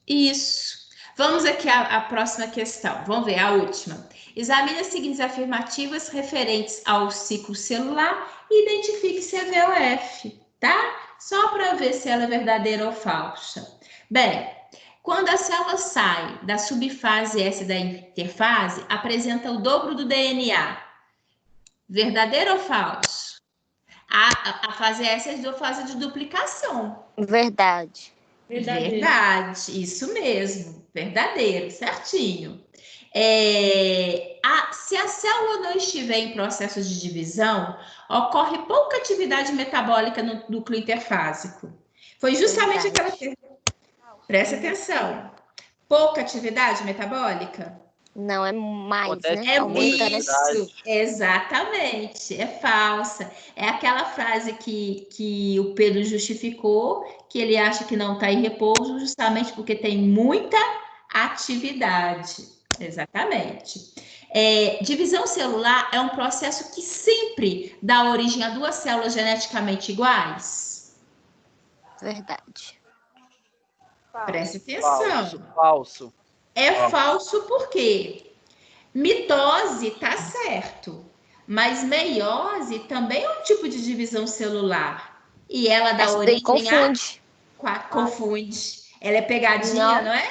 isso. Vamos aqui à próxima questão, vamos ver a última. Examine as seguintes afirmativas referentes ao ciclo celular e identifique se é VOF, tá? Só para ver se ela é verdadeira ou falsa. Bem, quando a célula sai da subfase S da interfase, apresenta o dobro do DNA. Verdadeiro ou falso? A fase S é a fase de duplicação. Verdade. Verdade, isso mesmo. Verdadeiro, certinho. Se a célula não estiver em processo de divisão, ocorre pouca atividade metabólica no núcleo interfásico. Foi justamente aquela... Presta atenção. Pouca atividade metabólica? Não, é mais, né? Isso, exatamente. É falsa. É aquela frase que o Pedro justificou, que ele acha que não está em repouso, justamente porque tem muita atividade. Exatamente. Divisão celular é um processo que sempre dá origem a 2 células geneticamente iguais? Verdade. Preste atenção. Falso. Falso por quê? Mitose tá certo, mas meiose também é um tipo de divisão celular. E ela dá origem confunde. Ela é pegadinha, não é?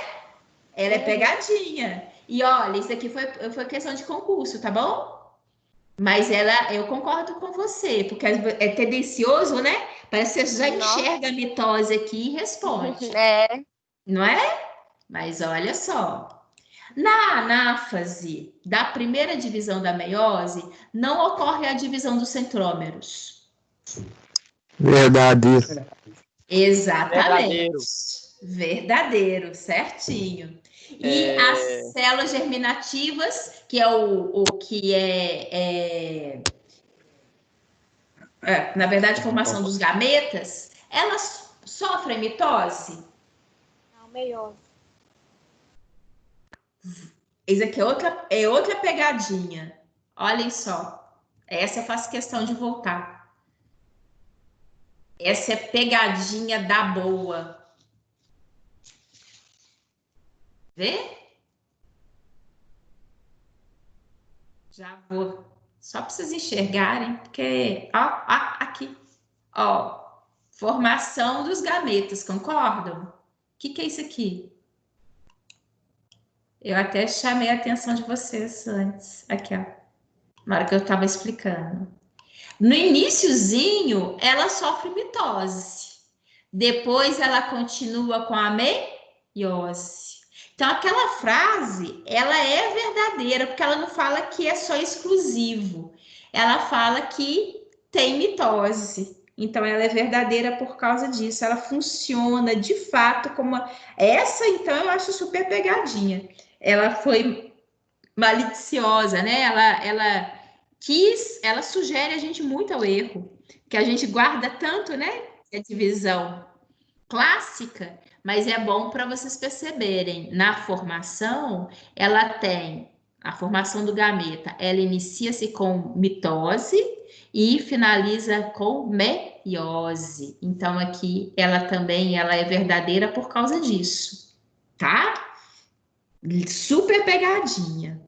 Ela é pegadinha. E olha, isso aqui foi questão de concurso, tá bom? Mas eu concordo com você, porque é tendencioso, né? Parece que você já enxerga a mitose aqui e responde. Não é? Mas olha só. Na anáfase da primeira divisão da meiose, não ocorre a divisão dos centrômeros. Verdadeiro. Exatamente. Verdadeiro, certinho. E as células germinativas, que é na verdade, formação dos gametas, elas sofrem mitose? Não, meiose. Isso aqui é outra pegadinha. Olhem só. Essa eu faço questão de voltar. Essa é pegadinha da boa. Vê? Já vou. Só para vocês enxergarem, porque... Ó, aqui. Ó, formação dos gametas, concordam? O que é isso aqui? Eu até chamei a atenção de vocês antes. Aqui, ó. Na hora que eu estava explicando. No iniciozinho, ela sofre mitose. Depois, ela continua com a meiose. Então, aquela frase, ela é verdadeira, porque ela não fala que é só exclusivo. Ela fala que tem mitose. Então, ela é verdadeira por causa disso. Ela funciona, de fato, como... Essa, então, eu acho super pegadinha. Ela foi maliciosa, né? Ela sugere a gente muito ao erro, que a gente guarda tanto, né? A divisão clássica, mas é bom para vocês perceberem. Na formação, ela tem a formação do gameta, ela inicia-se com mitose e finaliza com meiose. Então, aqui, ela é verdadeira por causa disso, tá? Super pegadinha.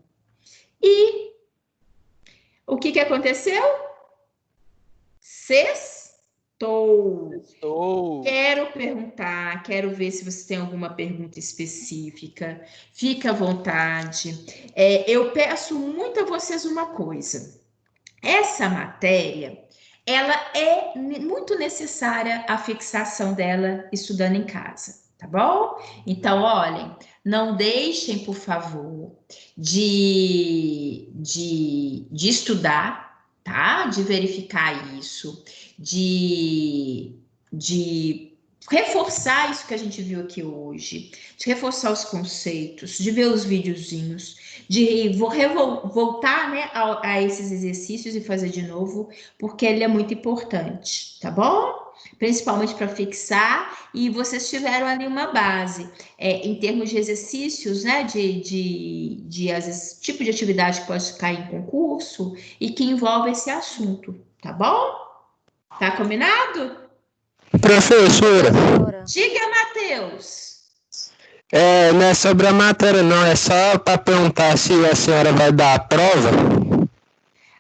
E o que aconteceu? Sextou. Quero ver se você tem alguma pergunta específica. Fica à vontade. Eu peço muito a vocês uma coisa. Essa matéria, ela é muito necessária a fixação dela estudando em casa, tá bom? Então, olhem, não deixem, por favor, de estudar, tá? De verificar isso, de reforçar isso que a gente viu aqui hoje, de reforçar os conceitos, de ver os videozinhos, voltar, né, a esses exercícios e fazer de novo, porque ele é muito importante, tá bom? Principalmente para fixar, e vocês tiveram ali uma base. Em termos de exercícios, né, às vezes, tipo de atividade que pode cair em concurso e que envolve esse assunto, tá bom? Tá combinado? Professora, Diga, Matheus. não é sobre a matéria, não. É só para perguntar se a senhora vai dar a prova.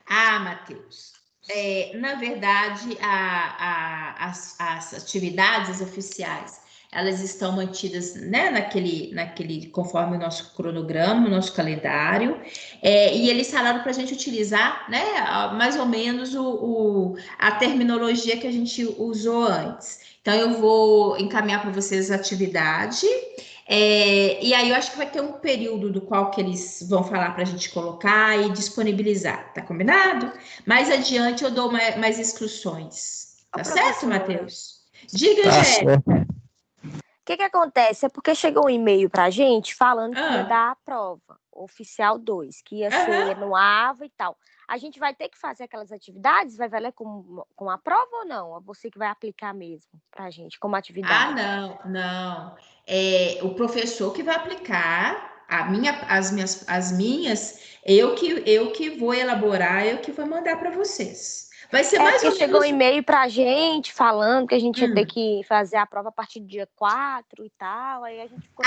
Ah, Matheus. Na verdade, as atividades oficiais, elas estão mantidas, né, conforme o nosso cronograma, o nosso calendário, e eles falaram para a gente utilizar, né, mais ou menos a terminologia que a gente usou antes. Então, eu vou encaminhar para vocês a atividade. E aí eu acho que vai ter um período do qual que eles vão falar para a gente colocar e disponibilizar, tá combinado? Mais adiante eu dou mais instruções. Tá certo, Matheus? Diga, Tá Angélica. O que acontece? É porque chegou um e-mail pra gente falando que ia dar a prova oficial 2, que ia ser no AVA e tal. A gente vai ter que fazer aquelas atividades? Vai valer com a prova ou não? É você que vai aplicar mesmo pra gente como atividade? Não. O professor que vai aplicar as minhas, eu que vou elaborar, eu que vou mandar para vocês. Vai ser mais ou menos. Chegou um e-mail pra gente falando que a gente ia ter que fazer a prova a partir do dia 4 e tal. Aí a gente ficou.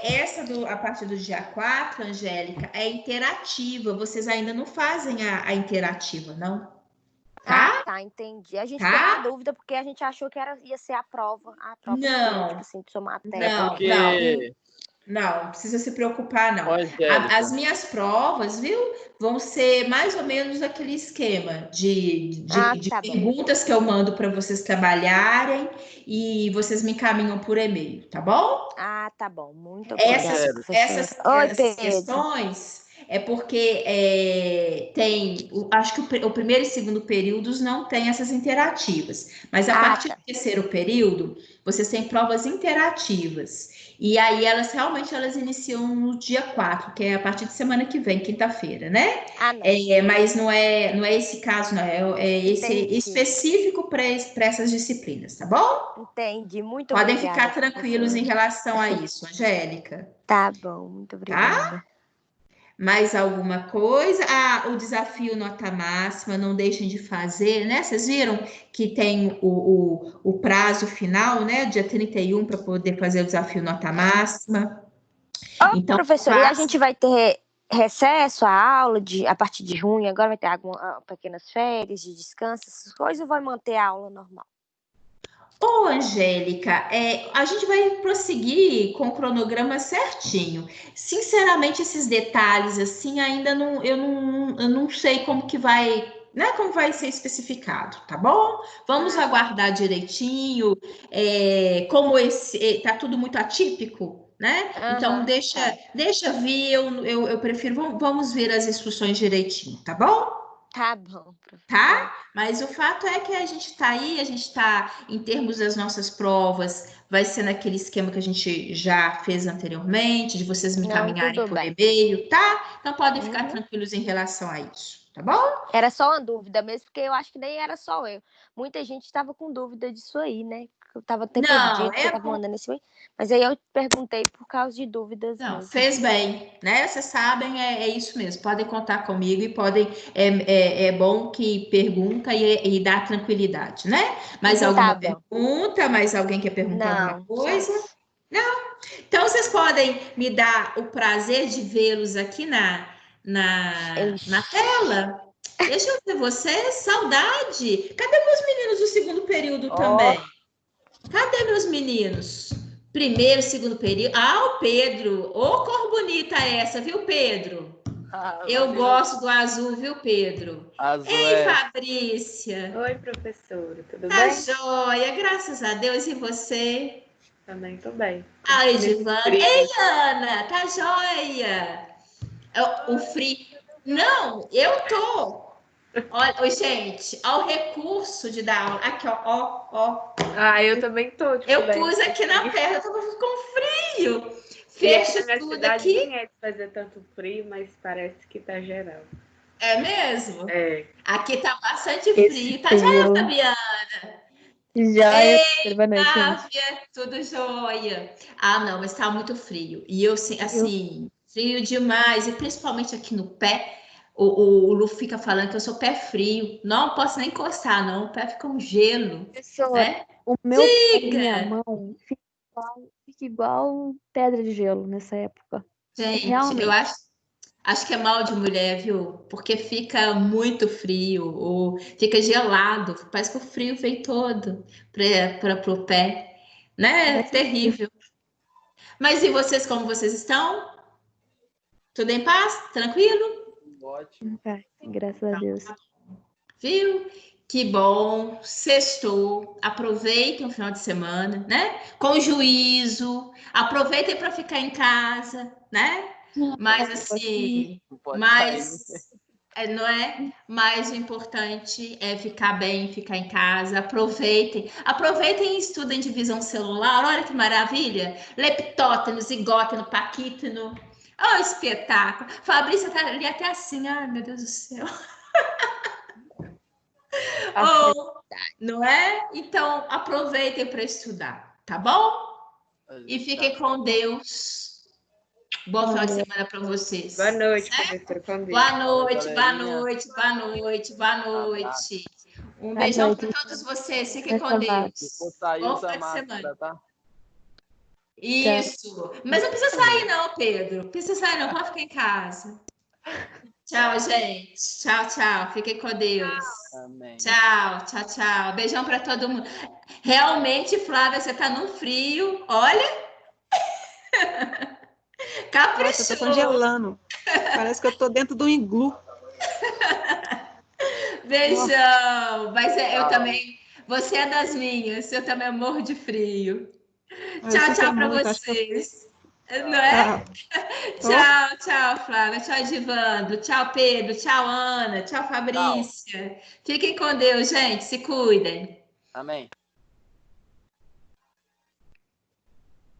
Essa a partir do dia 4, Angélica, é interativa. Vocês ainda não fazem a interativa, não? Tá? Tá, entendi. A gente ficou na dúvida porque a gente achou que ia ser a prova não, tipo assim, de sua matéria. Não precisa se preocupar, não. As minhas provas, viu, vão ser mais ou menos aquele esquema de perguntas que eu mando para vocês trabalharem e vocês me encaminham por e-mail, tá bom? Tá bom. Muito obrigada. Essas questões é porque acho que o primeiro e segundo períodos não tem essas interativas, mas a partir do terceiro período, vocês têm provas interativas. E aí, elas iniciam no dia 4, que é a partir de semana que vem, quinta-feira, né? Mas não é esse caso, não. É esse específico para essas disciplinas, tá bom? Entendi, muito Podem obrigada. Podem ficar tranquilos em relação a isso, Angélica. Tá bom, muito obrigada. Mais alguma coisa? O desafio nota máxima, não deixem de fazer, né? Vocês viram que tem o prazo final, né? Dia 31 para poder fazer o desafio nota máxima. Então, professora, e a gente vai ter recesso, a aula a partir de junho, agora vai ter pequenas férias de descanso, essas coisas, ou vai manter a aula normal? Angélica, a gente vai prosseguir com o cronograma certinho. Sinceramente, esses detalhes, assim, ainda eu não sei como que vai, né, como vai ser especificado, tá bom? Vamos aguardar direitinho, como tá tudo muito atípico, né? Então, deixa vir, eu prefiro, vamos ver as instruções direitinho, tá bom? Tá bom, professor. Tá? Mas o fato é que a gente tá aí, em termos das nossas provas, vai ser naquele esquema que a gente já fez anteriormente, de vocês me encaminharem por e-mail, tá? Então podem ficar tranquilos em relação a isso, tá bom? Era só uma dúvida mesmo, porque eu acho que nem era só eu. Muita gente estava com dúvida disso aí, né? Eu estava até perdido, que eu estava mandando esse e-mail. Mas aí eu perguntei por causa de dúvidas. Não, mesmo. Fez bem, né? Vocês sabem, é isso mesmo. Podem contar comigo e podem. É bom que pergunta e dá tranquilidade, né? Mais alguma pergunta? Mais alguém quer perguntar alguma coisa? Não? Então vocês podem me dar o prazer de vê-los aqui na tela. Deixa eu ver vocês, saudade. Cadê meus meninos do segundo período também? Cadê meus meninos? Primeiro, segundo período. O Pedro. Ô, cor bonita essa, viu, Pedro? Eu gosto do azul, viu, Pedro? Azul. Ei, Fabrícia. Oi, professora, tudo Tá bem? joia, graças a Deus. E você? Também tô bem. Ai, Edivana. Ei, Ana, tá joia. O frio. Não, eu tô. Olha, gente, ao recurso de dar aula. Aqui, ó. Ah, eu também tô. Eu pus aqui na perna, eu tô com frio. E aqui Fecha na minha tudo cidade aqui. nem é de fazer tanto frio, mas parece que tá geral. É mesmo? É. Aqui tá bastante Esse frio. Tá frio. joia, Fabiana? Joia. Ei, Boa noite, gente. Flávia, tudo jóia. Ah, não, mas tá muito frio. E eu, assim, frio demais. E principalmente aqui no pé. O Lu fica falando que eu sou pé frio. Não posso nem encostar, não. O pé fica um gelo, Professora, né? o meu pé e Diga! minha mão fica igual pedra de gelo nessa época. Gente, Realmente. eu acho que é mal de mulher, viu? Porque fica muito frio, ou fica gelado. Parece que o frio vem todo para o pé, né? É terrível. Mas e vocês, como vocês estão? Tudo em paz? Tranquilo? Ótimo. Graças a Deus. Viu? Que bom. Sextou. Aproveitem o final de semana, né? Com juízo. Aproveitem para ficar em casa, né? Mas assim, Não pode sair, né? não é? Mas o importante é ficar bem, ficar em casa. Aproveitem. Aproveitem e estudem divisão celular. Olha que maravilha. Leptóteno, zigóteno, paquíteno. Oh, espetáculo. Fabrícia tá ali até assim. Ai, meu Deus do céu. Oh, não é? Então, aproveitem para estudar, tá bom? E fiquem com Deus. Bom final de semana para vocês. Boa noite, Certo? professora. Com Deus. Boa noite, boa galerinha. noite, boa noite, boa noite. Um Boa beijão noite. para todos vocês. Fiquem com Vai falar. Deus. Se for sair, Bom usa final de semana. máscara, tá? Isso. Mas não precisa sair, não, Pedro. Não precisa sair, não. Pode ficar em casa. Tchau, gente. Tchau, tchau. Fiquem com Deus. Amém. Tchau, tchau, tchau. Beijão para todo mundo. Realmente, Flávia, você tá no frio. Olha. Nossa, eu tô congelando. Parece que eu tô dentro do iglu. Beijão. Mas eu também. Você é das minhas. Eu também morro de frio. Tchau, tchau para vocês. Não é? Tchau, tchau, Flávia. Tchau, Edivando. Tchau, Pedro. Tchau, Ana. Tchau, Fabrícia. Fiquem com Deus, gente. Se cuidem. Amém.